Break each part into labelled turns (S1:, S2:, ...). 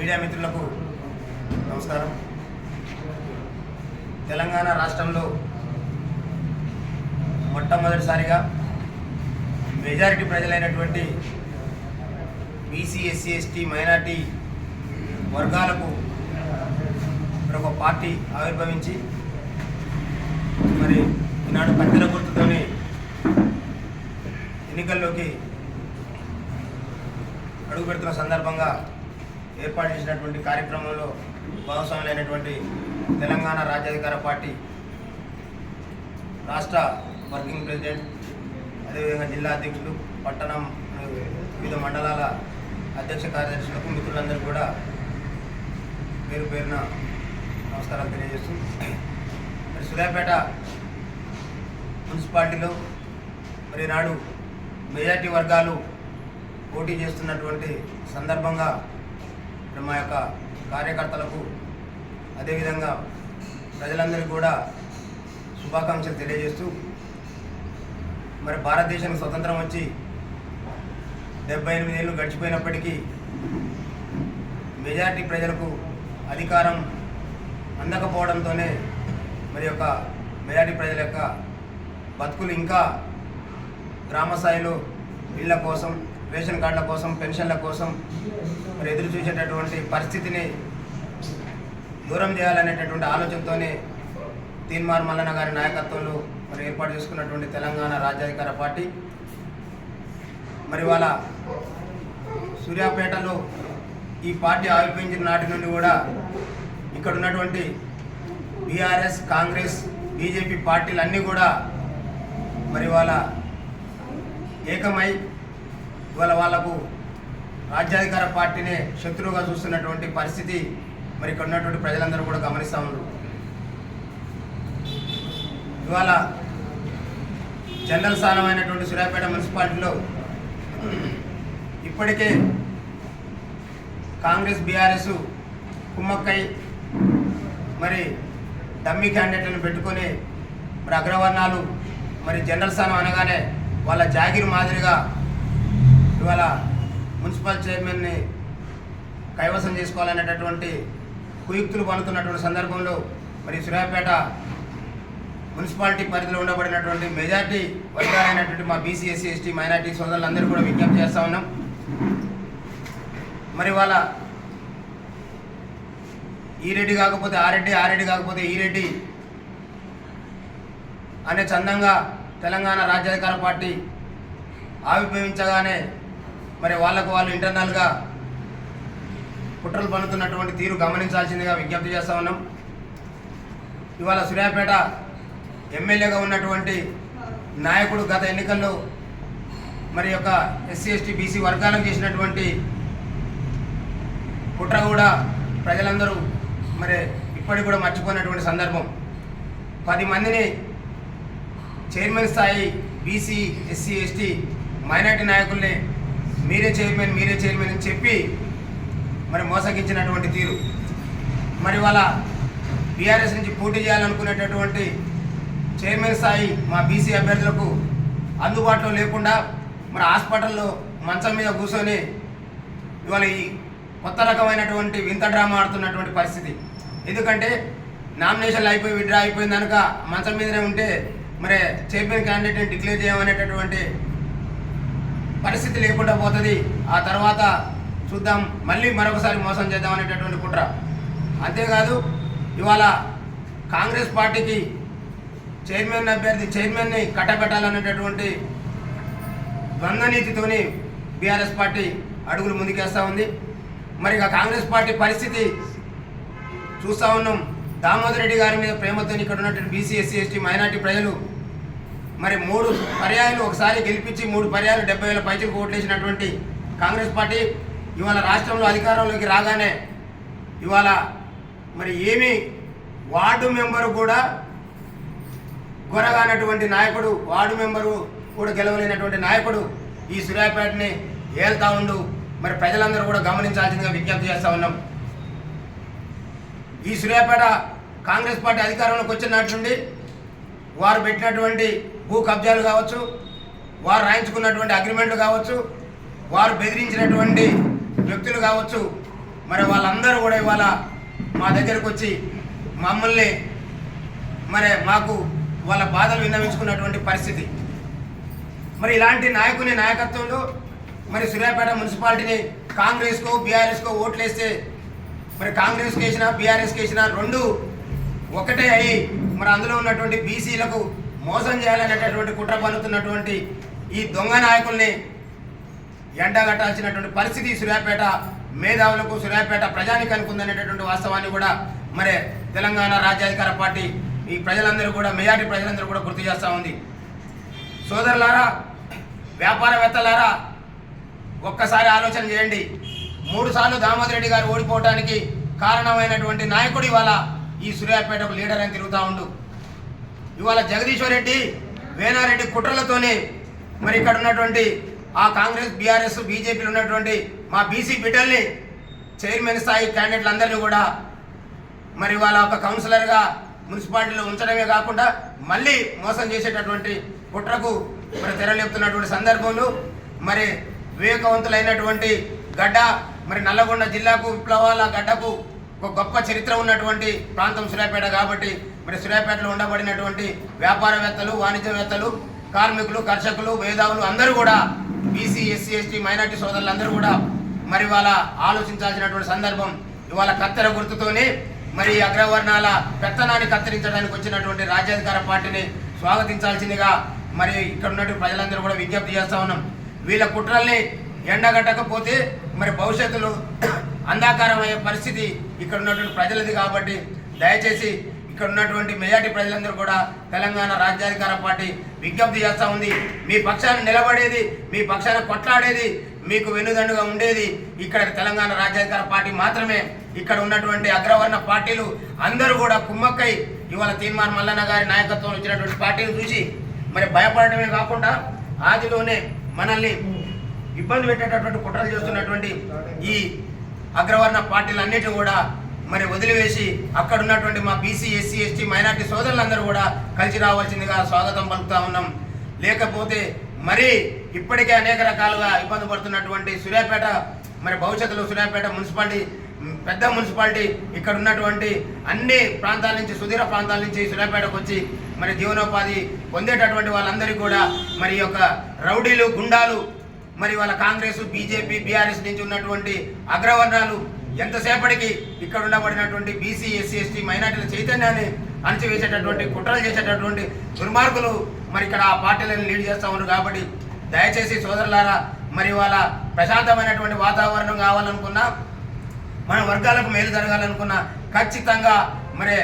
S1: Media మిత్రులకు నమస్కారం. తెలంగాణ రాష్ట్రంలో మొట్టమొదటిసారిగా మెజారిటీ ప్రజలైనటువంటి బీసీ, ఎస్సీ, ఎస్టీ, మైనార్టీ వర్గాలకు ఒక పార్టీ ఆవిర్భవించి మరి ఈనాడు కత్తెర గుర్తుతోనే ఎన్నికల్లోకి అడుగు పెడుతున్న సందర్భంగా ఏర్పాటు చేసినటువంటి కార్యక్రమంలో భాగస్వాములైనటువంటి తెలంగాణ రాజ్యాధికార పార్టీ రాష్ట్ర వర్కింగ్ ప్రెసిడెంట్, అదేవిధంగా జిల్లా అధ్యక్షులు, పట్టణం వివిధ మండలాల అధ్యక్ష కార్యదర్శులకు, మిత్రులందరూ కూడా పేరు పేరున నమస్కారాలు తెలియజేస్తూ, మరి సూర్యాపేట మున్సిపాలిటీలో మరి నాడు మెజార్టీ వర్గాలు పోటీ చేస్తున్నటువంటి సందర్భంగా మా యొక్క కార్యకర్తలకు, అదేవిధంగా ప్రజలందరికీ కూడా శుభాకాంక్షలు తెలియజేస్తూ, మరి భారతదేశానికి స్వతంత్రం వచ్చి 78 ఏళ్ళు గడిచిపోయినప్పటికీ మెజారిటీ ప్రజలకు అధికారం అందకపోవడంతోనే మరి యొక్క మెజారిటీ ప్రజల యొక్క బతుకులు ఇంకా గ్రామ స్థాయిలో ఇళ్ల కోసం, రేషన్ కార్డుల కోసం, పెన్షన్ల కోసం మరి ఎదురు చూసేటటువంటి పరిస్థితిని దూరం చేయాలనేటటువంటి ఆలోచనతోనే తీన్మార్ మల్లన్న గారి నాయకత్వంలో మరి ఏర్పాటు చేసుకున్నటువంటి తెలంగాణ రాజ్యాధికార పార్టీ మరి వాళ్ళ సూర్యాపేటలో ఈ పార్టీ ఆవిర్భవించిన నాటి నుండి కూడా ఇక్కడ ఉన్నటువంటి బీఆర్ఎస్, కాంగ్రెస్, బీజేపీ పార్టీలన్నీ కూడా మరి వాళ్ళ ఏకమై ఇవాళ వాళ్లకు రాజ్యాధికార పార్టీనే శత్రువుగా చూస్తున్నటువంటి పరిస్థితి మరి ఇక్కడ ఉన్నటువంటి ప్రజలందరూ కూడా గమనిస్తూ ఉన్నారు. ఇవాళ జనరల్ స్థానమైనటువంటి సూర్యాపేట మున్సిపాలిటీలో ఇప్పటికే కాంగ్రెస్, బీఆర్ఎస్ కుమ్మక్కై మరి డమ్మీ క్యాండిడేట్లను పెట్టుకొని మరి అగ్రవర్ణాలు మరి జనరల్ స్థానం అనగానే వాళ్ళ జాగిర్ మాదిరిగా ఇవాళ మున్సిపల్ చైర్మన్ని కైవసం చేసుకోవాలనేటటువంటి కుయుక్తులు పనుతున్నటువంటి సందర్భంలో మరి సూర్యాపేట మున్సిపాలిటీ పరిధిలో ఉండబడినటువంటి మెజార్టీ వర్గాలైనటువంటి మా బీసీ, ఎస్సీ, ఎస్టీ, మైనార్టీ సోదరులందరూ కూడా విజ్ఞప్తి చేస్తూ ఉన్నాం. మరి వాళ్ళ ఈ రెడ్డి కాకపోతే ఆ రెడ్డి, ఆ రెడ్డి కాకపోతే ఈ రెడ్డి అనే చందంగా తెలంగాణ రాజ్యాధికార పార్టీ ఆవిర్భవించగానే మరి వాళ్ళకు వాళ్ళు ఇంటర్నల్గా కుట్రలు పన్నుతున్నటువంటి తీరు గమనించాల్సిందిగా విజ్ఞప్తి చేస్తూ ఉన్నాం. ఇవాళ సూర్యాపేట ఎమ్మెల్యేగా ఉన్నటువంటి నాయకుడు గత ఎన్నికల్లో మరి యొక్క ఎస్సీ, ఎస్టీ, బీసీ వర్గాలకు చేసినటువంటి కుట్ర కూడా ప్రజలందరూ మరి ఇప్పటికి కూడా మర్చిపోయినటువంటి సందర్భం. 10 మందిని చైర్మన్ స్థాయి బీసీ, ఎస్సీ, ఎస్టీ, మైనార్టీ నాయకుల్ని మీరే చైర్మన్ అని చెప్పి మరి మోసగించినటువంటి తీరు. మరి వాళ్ళ బీఆర్ఎస్ నుంచి పోటీ చేయాలనుకునేటటువంటి చైర్మన్ స్థాయి మా బీసీ అభ్యర్థులకు అందుబాటులో లేకుండా మరి హాస్పిటల్లో మంచం మీద కూర్చొని ఇవాళ ఈ కొత్త రకమైనటువంటి వింత డ్రామా ఆడుతున్నటువంటి పరిస్థితి. ఎందుకంటే నామినేషన్లు అయిపోయి విత్డ్రా అయిపోయింది కనుక మంచం మీదనే ఉంటే మరి చైర్మన్ క్యాండిడేట్ని డిక్లేర్ చేయమనేటటువంటి పరిస్థితి లేకుండా పోతుంది. ఆ తర్వాత చూద్దాం, మళ్ళీ మరొకసారి మోసం చేద్దాం అనేటటువంటి కుట్ర. అంతేకాదు ఇవాళ కాంగ్రెస్ పార్టీకి చైర్మన్ అభ్యర్థి చైర్మన్ని కట్టబెట్టాలనేటటువంటి ద్వంద్వనీతితోని బీఆర్ఎస్ పార్టీ అడుగులు ముందుకేస్తూ ఉంది. మరి ఇక కాంగ్రెస్ పార్టీ పరిస్థితి చూస్తూ ఉన్నాం. దామోదర్ రెడ్డి గారి మీద ప్రేమతో ఇక్కడ ఉన్నటువంటి బీసీ, ఎస్సీ, ఎస్టీ, మైనార్టీ ప్రజలు మరి 3 పర్యాయాలు ఒకసారి గెలిపించి 3 పర్యాయాలు 70,000 పైచలకు ఓట్లేసినటువంటి కాంగ్రెస్ పార్టీ ఇవాళ రాష్ట్రంలో అధికారంలోకి రాగానే ఇవాళ మరి ఏమీ వార్డు మెంబరు కూడా గొరగానటువంటి నాయకుడు, వార్డు మెంబరు కూడా గెలవలేనటువంటి నాయకుడు ఈ సూర్యాపేటని ఏళ్తా ఉండు. మరి ప్రజలందరూ కూడా గమనించాల్సిందిగా విజ్ఞప్తి చేస్తూ ఉన్నాం. ఈ సూర్యాపేట కాంగ్రెస్ పార్టీ అధికారంలోకి వచ్చిన నాటి నుండి వారు పెట్టినటువంటి భూ కబ్జాలు కావచ్చు, వారు రాయించుకున్నటువంటి అగ్రిమెంట్లు కావచ్చు, వారు బెదిరించినటువంటి వ్యక్తులు కావచ్చు, మరి వాళ్ళందరూ కూడా ఇవాళ మా దగ్గరకు వచ్చి మమ్మల్ని మరి మాకు వాళ్ళ బాధలు విన్నవించుకున్నటువంటి పరిస్థితి. మరి ఇలాంటి నాయకుని నాయకత్వంలో మరి సూర్యాపేట మున్సిపాలిటీని కాంగ్రెస్కో బీఆర్ఎస్కో ఓట్లు వేస్తే మరి కాంగ్రెస్కి వేసినా బీఆర్ఎస్కి వేసినా రెండు ఒకటే అయ్యి మరి అందులో ఉన్నటువంటి బీసీలకు మోసం చేయాలనేటటువంటి కుట్ర పన్నుతున్నటువంటి ఈ దొంగ నాయకుల్ని ఎండగట్టాల్సినటువంటి పరిస్థితి సూర్యాపేట మేధావులకు సూర్యాపేట ప్రజానికానికి ఉందనేటటువంటి వాస్తవాన్ని కూడా మరి తెలంగాణ రాజ్యాధికార పార్టీ ఈ ప్రజలందరూ కూడా మెజారిటీ ప్రజలందరూ కూడా గుర్తు చేస్తూ ఉంది. సోదరులారా, వ్యాపారవేత్తలారా, ఒక్కసారి ఆలోచన చేయండి. 3 సార్లు దామోదర్ రెడ్డి గారు ఓడిపోవడానికి కారణమైనటువంటి నాయకుడు ఇవాళ ఈ సూర్యాపేటకు లీడర్ అని తిరుగుతూ ఉండు. ఇవాళ జగదీశ్వర్ రెడ్డి వేనారెడ్డి కుట్రలతోనే మరి ఇక్కడ ఉన్నటువంటి ఆ కాంగ్రెస్ బీఆర్ఎస్ బీజేపీలో ఉన్నటువంటి మా బీసీ బిడ్డల్ని చైర్మన్ స్థాయి క్యాండిడేట్లందరినీ కూడా మరి వాళ్ళ ఒక కౌన్సిలర్గా మున్సిపాలిటీలో ఉంచడమే కాకుండా మళ్ళీ మోసం చేసేటటువంటి కుట్రకు మరి తెరలేపుతున్నటువంటి సందర్భంలో మరి వివేకవంతులైనటువంటి గడ్డ మరి నల్లగొండ జిల్లాకు విప్లవాల గడ్డకు ఒక గొప్ప చరిత్ర ఉన్నటువంటి ప్రాంతం సూర్యాపేట కాబట్టి మరి సూర్యాపేటలో ఉండబడినటువంటి వ్యాపారవేత్తలు వాణిజ్యవేత్తలు కార్మికులు కర్షకులు మేధావులు అందరూ కూడా బీసీ ఎస్సీ ఎస్టీ మైనార్టీ సోదరులందరూ కూడా మరి వాళ్ళ ఆలోచించాల్సినటువంటి సందర్భం. ఇవాళ కత్తెర గుర్తుతోనే మరి అగ్రవర్ణాల పెత్తనాన్ని కత్తిరించడానికి వచ్చినటువంటి రాజ్యాధికార పార్టీని స్వాగతించాల్సిందిగా మరి ఇక్కడ ఉన్నటువంటి ప్రజలందరూ కూడా విజ్ఞప్తి చేస్తూ ఉన్నాం. వీళ్ళ కుట్రల్ని ఎండగట్టకపోతే మరి భవిష్యత్తులో అంధాకారం అయ్యే పరిస్థితి ఇక్కడ ఉన్నటువంటి ప్రజలది కాబట్టి దయచేసి ఇక్కడ ఉన్నటువంటి మెజార్టీ ప్రజలందరూ కూడా తెలంగాణ రాజ్యాధికార పార్టీ విజ్ఞప్తి చేస్తూ ఉంది. మీ పక్షాన నిలబడేది, మీ పక్షాన కొట్లాడేది, మీకు వెన్నుదండుగా ఉండేది ఇక్కడ తెలంగాణ రాజ్యాధికార పార్టీ మాత్రమే. ఇక్కడ ఉన్నటువంటి అగ్రవర్ణ పార్టీలు అందరూ కూడా కుమ్మక్కై ఇవాళ తీన్మార్ మల్లన్న గారి నాయకత్వంలో వచ్చినటువంటి పార్టీని చూసి మరి భయపడటమే కాకుండా ఆదిలోనే మనల్ని ఇబ్బంది పెట్టేటటువంటి కుట్రలు చేస్తున్నటువంటి ఈ అగ్రవర్ణ పార్టీలన్నిటి కూడా మరి వదిలివేసి అక్కడ ఉన్నటువంటి మా బీసీ ఎస్సీ ఎస్టీ మైనార్టీ సోదరులందరూ కూడా కలిసి రావాల్సిందిగా స్వాగతం పలుకుతా ఉన్నాం. లేకపోతే మరి ఇప్పటికే అనేక రకాలుగా ఇబ్బంది పడుతున్నటువంటి సూర్యాపేట మరి భవిష్యత్తులో సూర్యాపేట మున్సిపాలిటీ పెద్ద మున్సిపాలిటీ ఇక్కడ ఉన్నటువంటి అన్ని ప్రాంతాల నుంచి సుదూర ప్రాంతాల నుంచి సూర్యాపేటకు వచ్చి మరి జీవనోపాధి పొందేటటువంటి వాళ్ళందరికీ కూడా మరి యొక్క రౌడీలు గుండాలు మరి వాళ్ళ కాంగ్రెస్ బీజేపీ బీఆర్ఎస్ నుంచి ఉన్నటువంటి అగ్రవర్ణాలు ఎంతసేపటికి ఇక్కడ ఉండబడినటువంటి బీసీ ఎస్సీ ఎస్టీ మైనార్టీల చైతన్యాన్ని అణచివేసేటటువంటి కుట్రలు చేసేటటువంటి దుర్మార్గులు మరి ఇక్కడ ఆ పార్టీలను లీడ్ చేస్తూ ఉన్నారు. కాబట్టి దయచేసి సోదరులారా, మరి వాళ్ళ ప్రశాంతమైనటువంటి వాతావరణం కావాలనుకున్నా, మన వర్గాలకు మేలు జరగాలనుకున్నా ఖచ్చితంగా మరి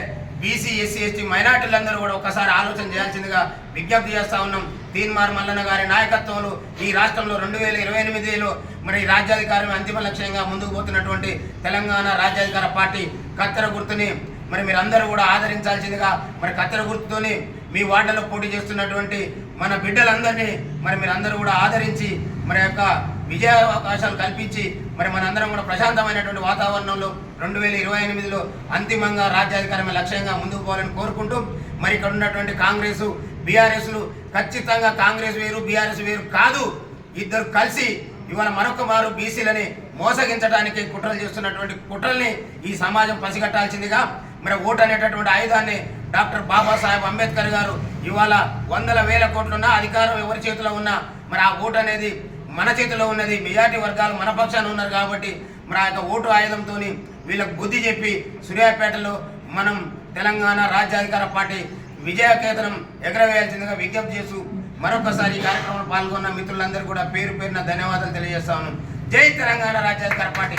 S1: బీసీ ఎస్సీ ఎస్టీ మైనార్టీలందరూ కూడా ఒకసారి ఆలోచన చేయాల్సిందిగా విజ్ఞప్తి చేస్తూ ఉన్నాం. తీన్మార్ మల్లన్న గారి నాయకత్వంలో ఈ రాష్ట్రంలో 2028లో మరి రాజ్యాధికారం అంతిమ లక్ష్యంగా ముందుకు పోతున్నటువంటి తెలంగాణ రాజ్యాధికార పార్టీ కత్తెర గుర్తుని మరి మీరందరూ కూడా ఆదరించాల్సిందిగా మరి కత్తెర గుర్తుతోని మీ వార్డులో పోటీ చేస్తున్నటువంటి మన బిడ్డలందరినీ మరి మీరందరూ కూడా ఆదరించి మరి యొక్క విజయావకాశాలు కల్పించి మరి మనందరం కూడా ప్రశాంతమైనటువంటి వాతావరణంలో 2028లో అంతిమంగా రాజ్యాధికారమే లక్ష్యంగా ముందుకు పోవాలని కోరుకుంటూ మరి ఇక్కడ ఉన్నటువంటి కాంగ్రెస్ బీఆర్ఎస్లు ఖచ్చితంగా కాంగ్రెస్ వేరు బీఆర్ఎస్ వేరు కాదు, ఇద్దరు కలిసి ఇవాళ మరొక మారు బీసీలని మోసగించడానికి కుట్రలు చేస్తున్నటువంటి కుట్రల్ని ఈ సమాజం పసిగట్టాల్సిందిగా మరి ఓటు అనేటటువంటి ఆయుధాన్ని డాక్టర్ బాబాసాహెబ్ అంబేద్కర్ గారు ఇవాళ 100,000 కోట్లున్నా అధికారం ఎవరి చేతిలో ఉన్నా మరి ఆ ఓటు అనేది మన చేతిలో ఉన్నది. మెజార్టీ వర్గాలు మన పక్షాన ఉన్నారు కాబట్టి మరి ఆ యొక్క ఓటు ఆయుధంతో వీళ్ళకు బుద్ధి చెప్పి సూర్యాపేటలో మనం తెలంగాణ రాజ్యాధికార పార్టీ విజయకేతనం ఎగరవేయాల్సిందిగా విజ్ఞప్తి చేస్తూ మరొకసారి ఈ కార్యక్రమంలో పాల్గొన్న మిత్రులందరూ కూడా పేరు పేరున ధన్యవాదాలు తెలియజేస్తా ఉన్నాం. జై తెలంగాణ రాజ్యాధికార పార్టీ.